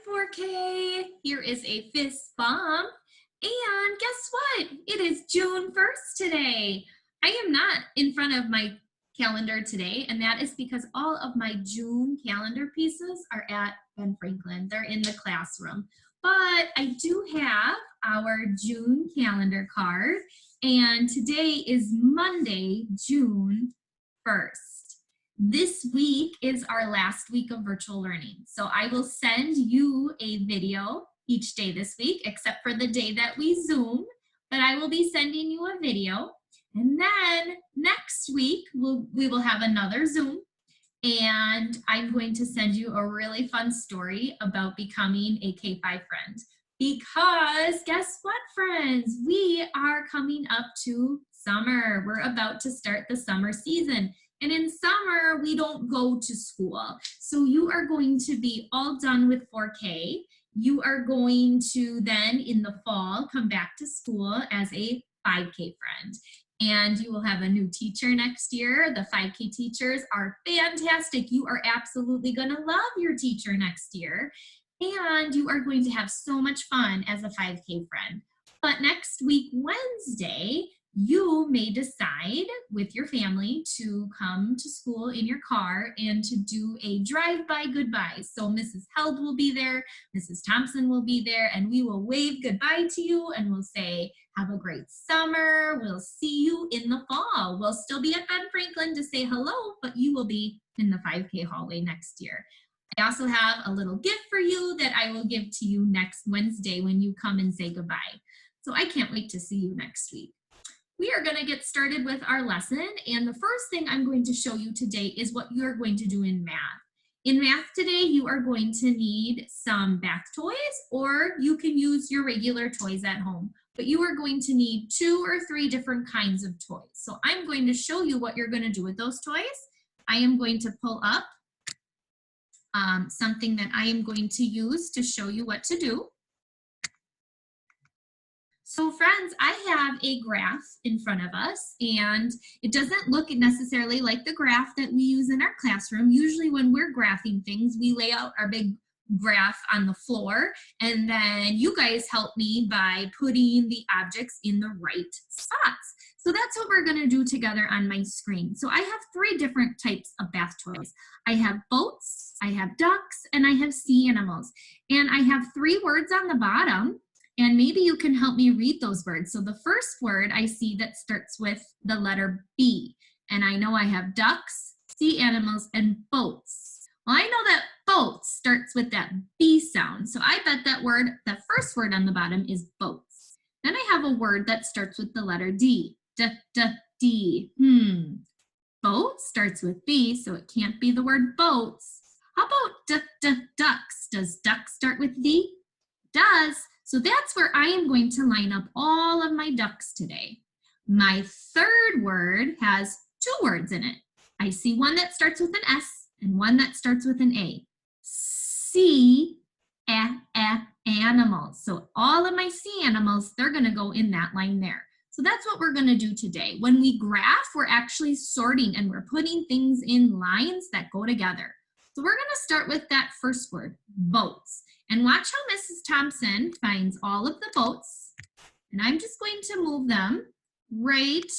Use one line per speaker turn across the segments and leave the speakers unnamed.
4K. Here is a fist bump. And guess what? It is June 1st today. I am not in front of my calendar today, and that is because all of my June calendar pieces are at Ben Franklin. They're in the classroom. But I do have our June calendar card, and today is Monday, June 1st. This week is our last week of virtual learning. So I will send you a video each day this week, except for the day that we Zoom, but I will be sending you a video. And then next week, we will have another Zoom, and I'm going to send you a really fun story about becoming a K-5 friend. Because guess what, friends? We are coming up to summer. We're about to start the summer season. And in summer, we don't go to school. So you are going to be all done with 4K. You are going to then, in the fall, come back to school as a 5K friend. And you will have a new teacher next year. The 5K teachers are fantastic. You are absolutely going to love your teacher next year. And you are going to have so much fun as a 5K friend. But next week, Wednesday, you may decide with your family to come to school in your car and to do a drive-by goodbye. So Mrs. Held will be there, Mrs. Thompson will be there, and we will wave goodbye to you and we'll say, have a great summer. We'll see you in the fall. We'll still be at Ben Franklin to say hello, but you will be in the 5K hallway next year. I also have a little gift for you that I will give to you next Wednesday when you come and say goodbye. So I can't wait to see you next week. We are going to get started with our lesson, and the first thing I'm going to show you today is what you're going to do in math. In math today, you are going to need some bath toys, or you can use your regular toys at home, but you are going to need 2 or 3 different kinds of toys. So I'm going to show you what you're going to do with those toys. I am going to pull up something that I am going to use to show you what to do. So friends, I have a graph in front of us, and it doesn't look necessarily like the graph that we use in our classroom. Usually when we're graphing things, we lay out our big graph on the floor, and then you guys help me by putting the objects in the right spots. So that's what we're going to do together on my screen. So I have 3 different types of bath toys. I have boats, I have ducks, and I have sea animals. And I have 3 words on the bottom. And maybe you can help me read those words. So the first word I see that starts with the letter B. And I know I have ducks, sea animals, and boats. Well, I know that boats starts with that B sound. So I bet that word, the first word on the bottom is boats. Then I have a word that starts with the letter D. D. Boat starts with B, so it can't be the word boats. How about ducks? Does duck start with D? Does. So that's where I am going to line up all of my ducks today. My third word has 2 words in it. I see one that starts with an S and one that starts with an A. Sea animals. So all of my sea animals, they're going to go in that line there. So that's what we're going to do today. When we graph, we're actually sorting and we're putting things in lines that go together. So we're going to start with that first word, boats. And watch how Mrs. Thompson finds all of the boats. And I'm just going to move them right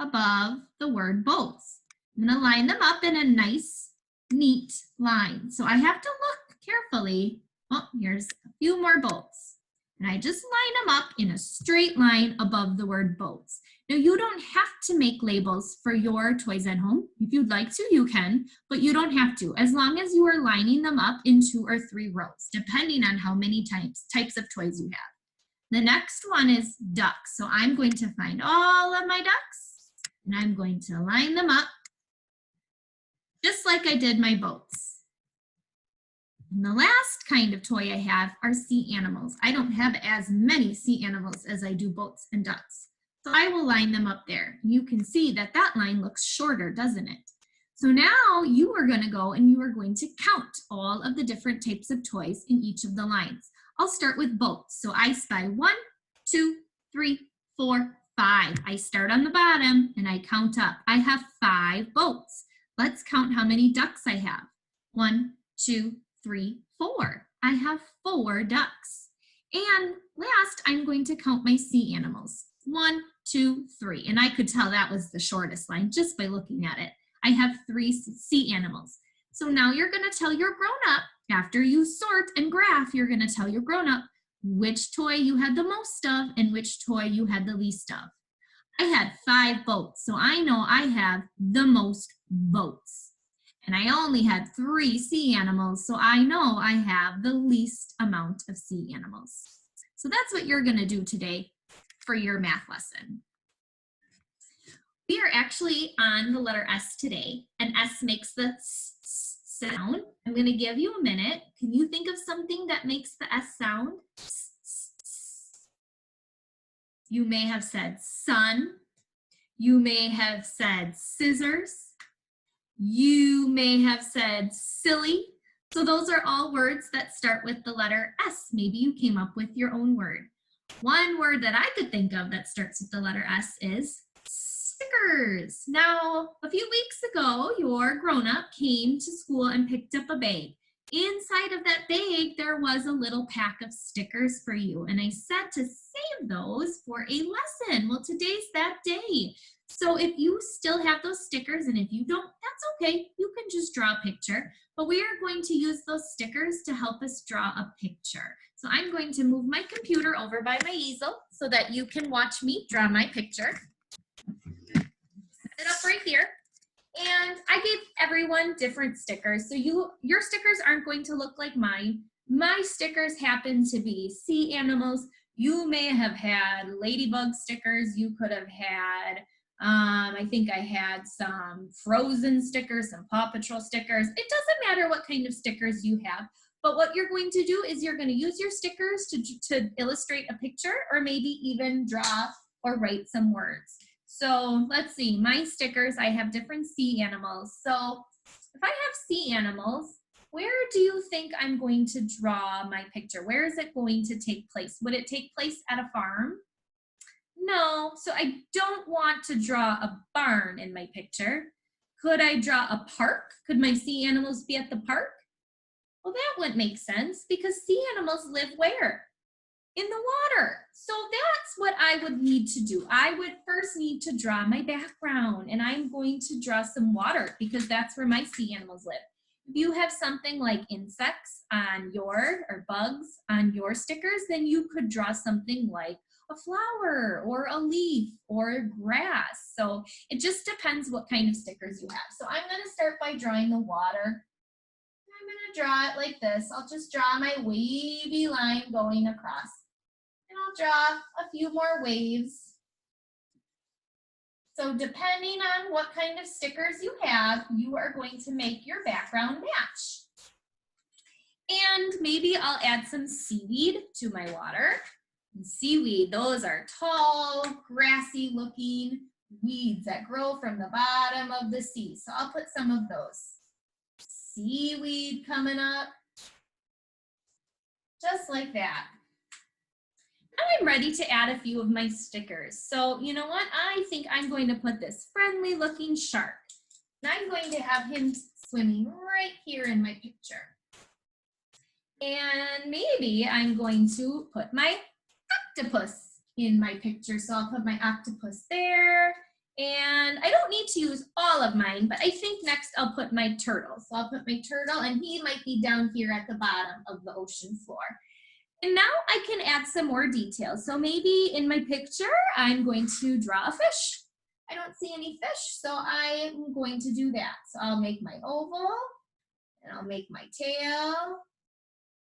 above the word boats. I'm going to line them up in a nice, neat line. So I have to look carefully. Oh, here's a few more boats. And I just line them up in a straight line above the word boats. Now, you don't have to make labels for your toys at home. If you'd like to, you can, but you don't have to, as long as you are lining them up in 2 or 3 rows, depending on how many types of toys you have. The next one is ducks. So I'm going to find all of my ducks, and I'm going to line them up just like I did my boats. And the last kind of toy I have are sea animals. I don't have as many sea animals as I do boats and ducks. So I will line them up there. You can see that that line looks shorter, doesn't it? So now you are going to go and you are going to count all of the different types of toys in each of the lines. I'll start with boats. So I spy 1, 2, 3, 4, 5. I start on the bottom and I count up. I have 5 boats. Let's count how many ducks I have. 1, 2, 3, 4. I have 4 ducks. And last, I'm going to count my sea animals. 1, 2, 3. And I could tell that was the shortest line just by looking at it. I have 3 sea animals. So now you're going to tell your grown-up, after you sort and graph, you're going to tell your grown-up which toy you had the most of and which toy you had the least of. I had 5 boats, so I know I have the most boats. And I only had 3 sea animals, so I know I have the least amount of sea animals. So that's what you're going to do today for your math lesson. We are actually on the letter S today, and S makes the S sound. I'm going to give you a minute. Can you think of something that makes the S sound? You may have said sun. You may have said scissors. You may have said silly. So those are all words that start with the letter S. Maybe you came up with your own word. One word that I could think of that starts with the letter S is stickers. Now, a few weeks ago, your grown-up came to school and picked up a bag. Inside of that bag, there was a little pack of stickers for you. And I said to save those for a lesson. Well, today's that day. So if you still have those stickers, and if you don't, that's okay. You can just draw a picture. But we are going to use those stickers to help us draw a picture. So I'm going to move my computer over by my easel so that you can watch me draw my picture. Set it up right here. And I gave everyone different stickers. So your stickers aren't going to look like mine. My stickers happen to be sea animals. You may have had ladybug stickers. You could have had, I think I had some Frozen stickers, some Paw Patrol stickers. It doesn't matter what kind of stickers you have. But what you're going to do is you're going to use your stickers to illustrate a picture or maybe even draw or write some words. So let's see, my stickers, I have different sea animals. So if I have sea animals, where do you think I'm going to draw my picture? Where is it going to take place? Would it take place at a farm? No, so I don't want to draw a barn in my picture. Could I draw a park? Could my sea animals be at the park? Well, that wouldn't make sense because sea animals live where? In the water. So that's what I would need to do. I would first need to draw my background, and I'm going to draw some water because that's where my sea animals live. If you have something like insects on your, or bugs on your stickers, then you could draw something like a flower or a leaf or grass. So it just depends what kind of stickers you have. So I'm going to start by drawing the water. I'm going to draw it like this. I'll just draw my wavy line going across. And I'll draw a few more waves. So depending on what kind of stickers you have, you are going to make your background match. And maybe I'll add some seaweed to my water. And seaweed, those are tall, grassy looking weeds that grow from the bottom of the sea. So I'll put some of those. Seaweed coming up, just like that. I'm ready to add a few of my stickers. So you know what? I think I'm going to put this friendly looking shark. And I'm going to have him swimming right here in my picture. And maybe I'm going to put my octopus in my picture. So I'll put my octopus there. And I don't need to use all of mine, but I think next I'll put my turtle. So I'll put my turtle, and he might be down here at the bottom of the ocean floor. And now I can add some more details. So maybe in my picture, I'm going to draw a fish. I don't see any fish, so I'm going to do that. So I'll make my oval, and I'll make my tail,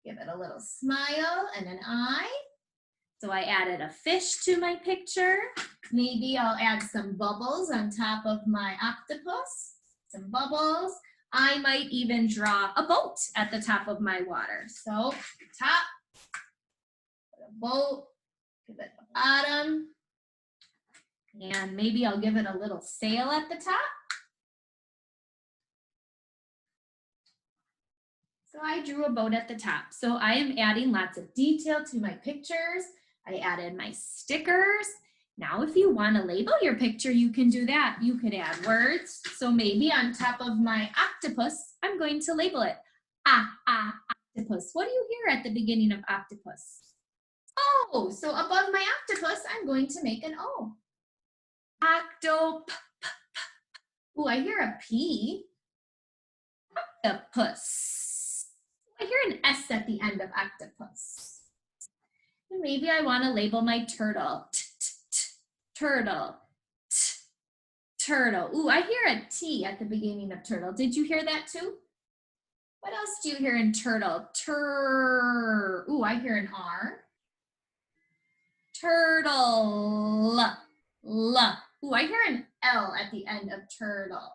give it a little smile and an eye. So I added a fish to my picture. Maybe I'll add some bubbles on top of my octopus, some bubbles. I might even draw a boat at the top of my water. So top, put a boat, give it the bottom, and maybe I'll give it a little sail at the top. So I drew a boat at the top. So I am adding lots of detail to my pictures. I added my stickers. Now, if you want to label your picture, you can do that. You could add words. So maybe on top of my octopus, I'm going to label it. Octopus. octopus. What do you hear at the beginning of octopus? Oh, so above my octopus, I'm going to make an O. Octop. Oh, I hear a P. Octopus. I hear an S at the end of octopus. And maybe I want to label my turtle. Turtle. Turtle. Ooh, I hear a T at the beginning of turtle. Did you hear that too? What else do you hear in turtle? Ooh, I hear an R. Turtle. Ooh, I hear an L at the end of turtle.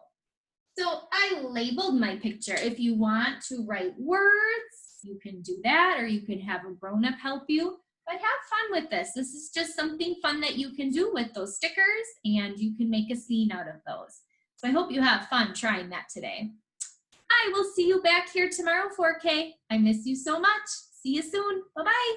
So I labeled my picture. If you want to write words, you can do that, or you can have a grown-up help you. But have fun with this. This is just something fun that you can do with those stickers, and you can make a scene out of those. So I hope you have fun trying that today. I will see you back here tomorrow, 4K. I miss you so much. See you soon. Bye-bye.